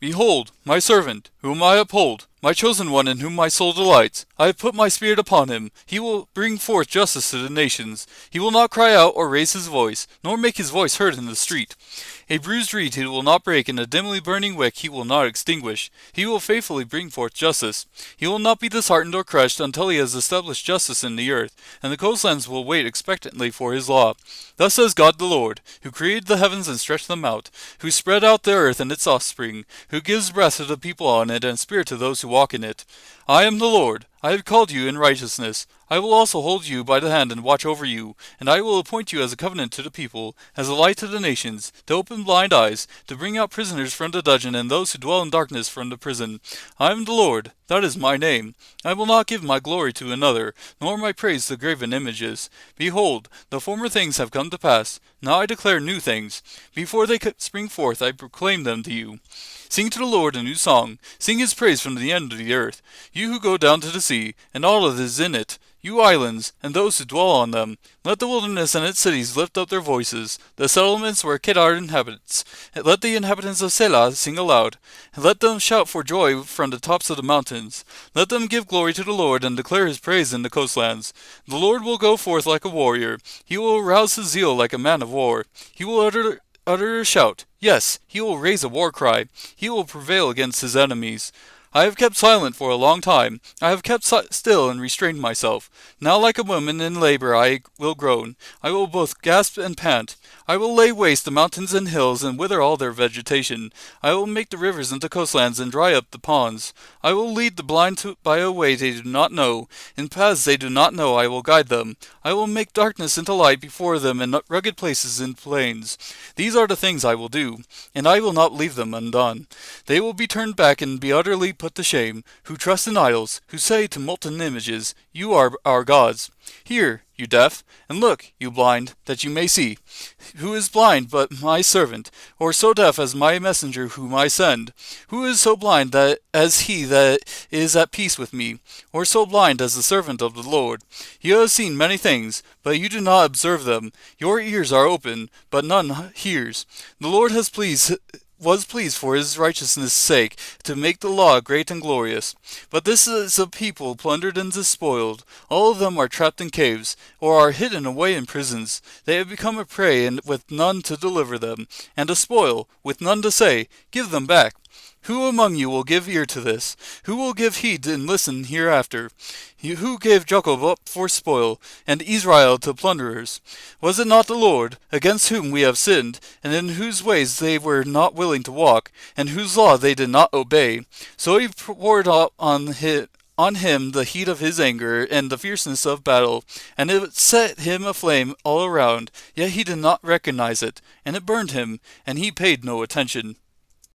Behold, my servant, whom I uphold, my chosen one in whom my soul delights. I have put my spirit upon him. He will bring forth justice to the nations. He will not cry out or raise his voice, nor make his voice heard in the street. A bruised reed he will not break, and a dimly burning wick he will not extinguish. He will faithfully bring forth justice. He will not be disheartened or crushed until he has established justice in the earth, and the coastlands will wait expectantly for his law. Thus says God the Lord, who created the heavens and stretched them out, who spread out the earth and its offspring, who gives breath to the people on it and spirit to those who walk in it. I am the Lord. I have called you in righteousness. I will also hold you by the hand and watch over you, and I will appoint you as a covenant to the people, as a light to the nations, to open blind eyes, to bring out prisoners from the dungeon and those who dwell in darkness from the prison. I am the Lord, that is my name. I will not give my glory to another, nor my praise to graven images. Behold, the former things have come to pass. Now I declare new things. Before they spring forth, I proclaim them to you. Sing to the Lord a new song. Sing his praise from the end of the earth. You who go down to the sea, and all that is in it. You islands, and those who dwell on them. Let the wilderness and its cities lift up their voices. The settlements where Kedar inhabits. Let the inhabitants of Selah sing aloud. Let them shout for joy from the tops of the mountains. Let them give glory to the Lord and declare his praise in the coastlands. The Lord will go forth like a warrior. He will arouse his zeal like a man of war. He will utter a shout. Yes, he will raise a war cry. He will prevail against his enemies. I have kept silent for a long time. I have kept still and restrained myself. Now like a woman in labor I will groan. I will both gasp and pant. I will lay waste the mountains and hills and wither all their vegetation. I will make the rivers into coastlands and dry up the ponds. I will lead the blind by a way they do not know. In paths they do not know I will guide them. I will make darkness into light before them and rugged places into plains. These are the things I will do, and I will not leave them undone. They will be turned back and be utterly put to shame, who trust in idols, who say to molten images, You are our gods. Hear, you deaf, and look, you blind, that you may see. Who is blind but my servant, or so deaf as my messenger whom I send? Who is so blind that as he that is at peace with me, or so blind as the servant of the Lord? You have seen many things, but you do not observe them. Your ears are open, but none hears. The Lord was pleased for his righteousness' sake to make the law great and glorious. But this is a people plundered and despoiled. All of them are trapped in caves, or are hidden away in prisons. They have become a prey and with none to deliver them, and a spoil, with none to say, Give them back. Who among you will give ear to this? Who will give heed and listen hereafter? Who gave Jacob up for spoil, and Israel to plunderers? Was it not the Lord, against whom we have sinned, and in whose ways they were not willing to walk, and whose law they did not obey? So he poured out on him the heat of his anger and the fierceness of battle, and it set him aflame all around, yet he did not recognize it, and it burned him, and he paid no attention.